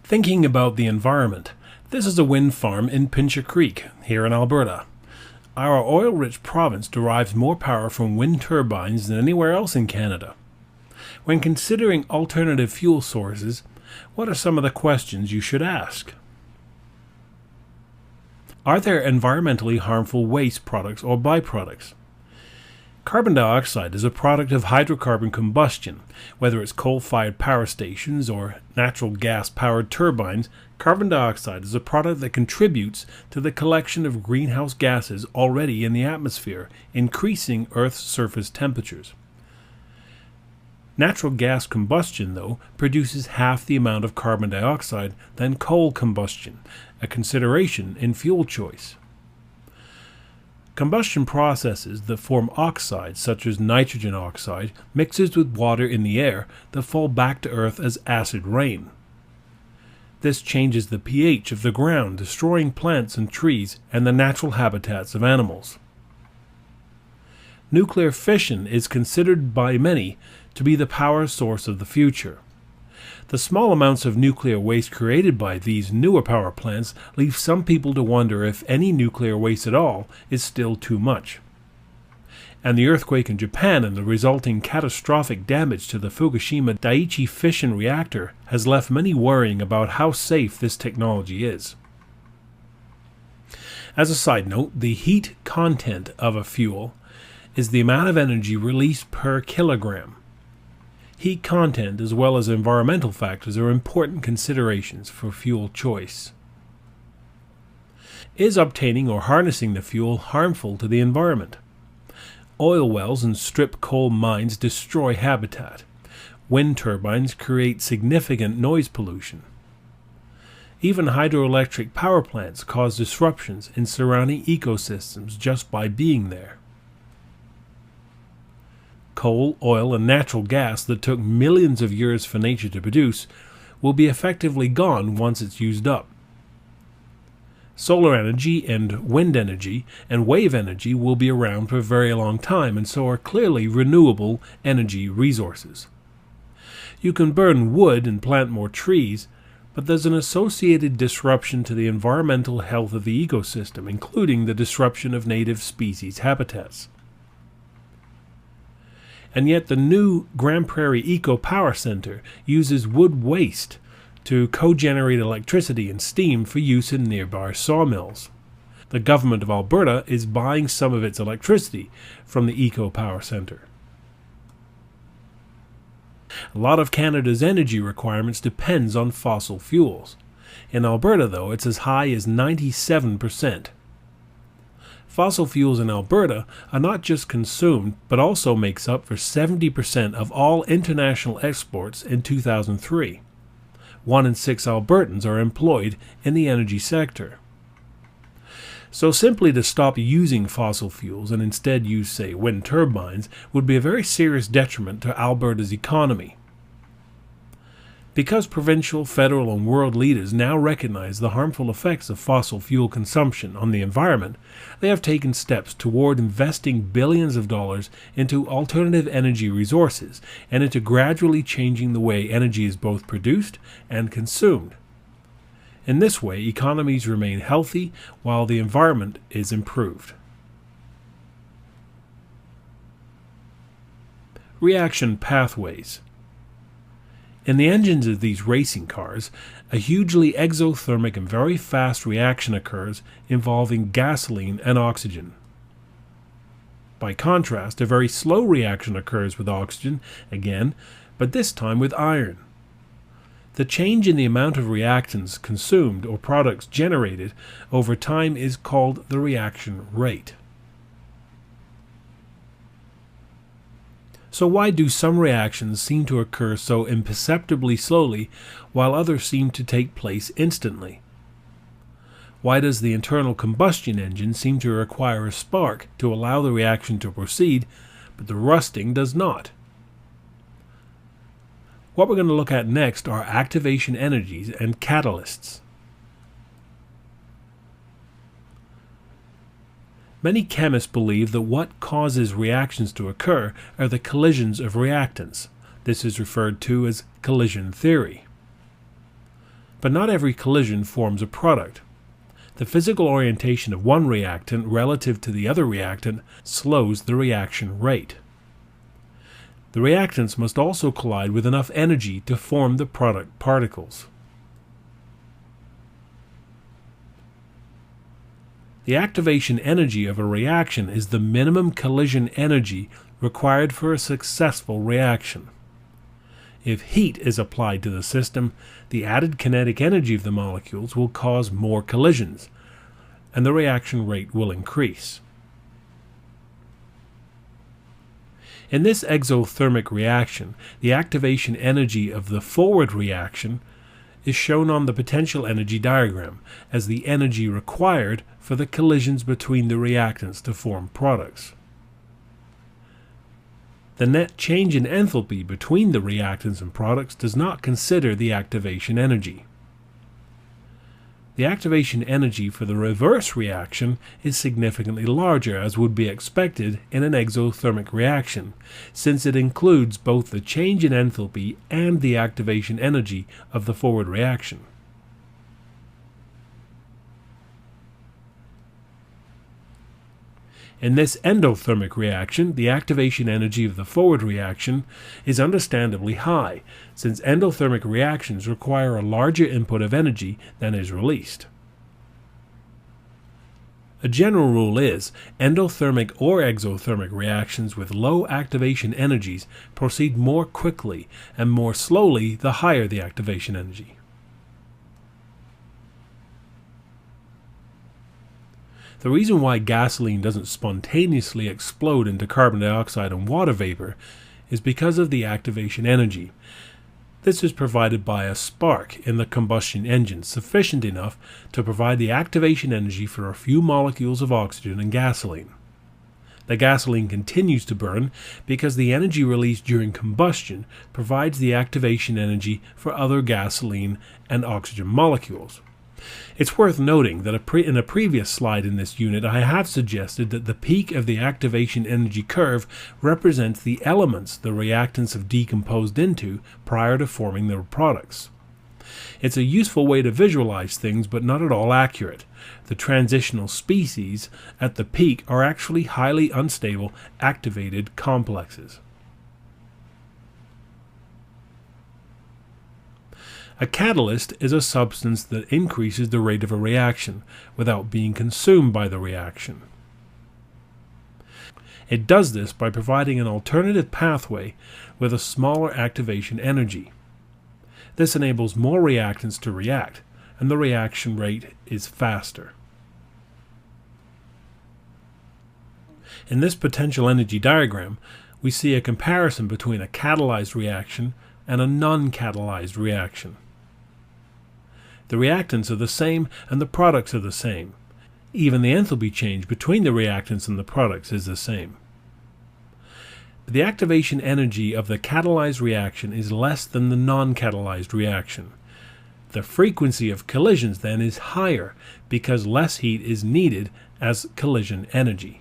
Thinking about the environment, this is a wind farm in Pincher Creek, here in Alberta. Our oil-rich province derives more power from wind turbines than anywhere else in Canada. When considering alternative fuel sources, what are some of the questions you should ask? Are there environmentally harmful waste products or byproducts? Carbon dioxide is a product of hydrocarbon combustion. Whether it's coal-fired power stations or natural gas-powered turbines, carbon dioxide is a product that contributes to the collection of greenhouse gases already in the atmosphere, increasing Earth's surface temperatures. Natural gas combustion, though, produces half the amount of carbon dioxide than coal combustion, a consideration in fuel choice. Combustion processes that form oxides, such as nitrogen oxide, mixes with water in the air that fall back to Earth as acid rain. This changes the pH of the ground, destroying plants and trees and the natural habitats of animals. Nuclear fission is considered by many to be the power source of the future. The small amounts of nuclear waste created by these newer power plants leave some people to wonder if any nuclear waste at all is still too much. And the earthquake in Japan and the resulting catastrophic damage to the Fukushima Daiichi fission reactor has left many worrying about how safe this technology is. As a side note, the heat content of a fuel is the amount of energy released per kilogram. Heat content as well as environmental factors are important considerations for fuel choice. Is obtaining or harnessing the fuel harmful to the environment? Oil wells and strip coal mines destroy habitat. Wind turbines create significant noise pollution. Even hydroelectric power plants cause disruptions in surrounding ecosystems just by being there. Coal, oil, and natural gas that took millions of years for nature to produce will be effectively gone once it's used up. Solar energy and wind energy and wave energy will be around for a very long time and so are clearly renewable energy resources. You can burn wood and plant more trees, but there's an associated disruption to the environmental health of the ecosystem, including the disruption of native species habitats. And yet the new Grand Prairie Eco Power Center uses wood waste to co-generate electricity and steam for use in nearby sawmills. The government of Alberta is buying some of its electricity from the Eco Power Center. A lot of Canada's energy requirements depends on fossil fuels. In Alberta, though, it's as high as 97%. Fossil fuels in Alberta are not just consumed, but also makes up for 70% of all international exports in 2003. 1 in 6 Albertans are employed in the energy sector. So simply to stop using fossil fuels and instead use, say, wind turbines would be a very serious detriment to Alberta's economy. Because provincial, federal, and world leaders now recognize the harmful effects of fossil fuel consumption on the environment, they have taken steps toward investing billions of dollars into alternative energy resources and into gradually changing the way energy is both produced and consumed. In this way, economies remain healthy while the environment is improved. Reaction pathways. In the engines of these racing cars, a hugely exothermic and very fast reaction occurs involving gasoline and oxygen. By contrast, a very slow reaction occurs with oxygen, again, but this time with iron. The change in the amount of reactants consumed or products generated over time is called the reaction rate. So why do some reactions seem to occur so imperceptibly slowly while others seem to take place instantly? Why does the internal combustion engine seem to require a spark to allow the reaction to proceed, but the rusting does not? What we're going to look at next are activation energies and catalysts. Many chemists believe that what causes reactions to occur are the collisions of reactants. This is referred to as collision theory. But not every collision forms a product. The physical orientation of one reactant relative to the other reactant slows the reaction rate. The reactants must also collide with enough energy to form the product particles. The activation energy of a reaction is the minimum collision energy required for a successful reaction. If heat is applied to the system, the added kinetic energy of the molecules will cause more collisions, and the reaction rate will increase. In this exothermic reaction, the activation energy of the forward reaction is shown on the potential energy diagram as the energy required for the collisions between the reactants to form products. The net change in enthalpy between the reactants and products does not consider the activation energy. The activation energy for the reverse reaction is significantly larger, as would be expected in an exothermic reaction, since it includes both the change in enthalpy and the activation energy of the forward reaction. In this endothermic reaction, the activation energy of the forward reaction is understandably high, since endothermic reactions require a larger input of energy than is released. A general rule is, endothermic or exothermic reactions with low activation energies proceed more quickly and more slowly the higher the activation energy. The reason why gasoline doesn't spontaneously explode into carbon dioxide and water vapor is because of the activation energy. This is provided by a spark in the combustion engine, sufficient enough to provide the activation energy for a few molecules of oxygen and gasoline. The gasoline continues to burn because the energy released during combustion provides the activation energy for other gasoline and oxygen molecules. It's worth noting that in a previous slide in this unit I have suggested that the peak of the activation energy curve represents the elements the reactants have decomposed into prior to forming their products. It's a useful way to visualize things, but not at all accurate. The transitional species at the peak are actually highly unstable activated complexes. A catalyst is a substance that increases the rate of a reaction without being consumed by the reaction. It does this by providing an alternative pathway with a smaller activation energy. This enables more reactants to react, and the reaction rate is faster. In this potential energy diagram, we see a comparison between a catalyzed reaction and a non-catalyzed reaction. The reactants are the same and the products are the same. Even the enthalpy change between the reactants and the products is the same. But the activation energy of the catalyzed reaction is less than the non-catalyzed reaction. The frequency of collisions then is higher because less heat is needed as collision energy.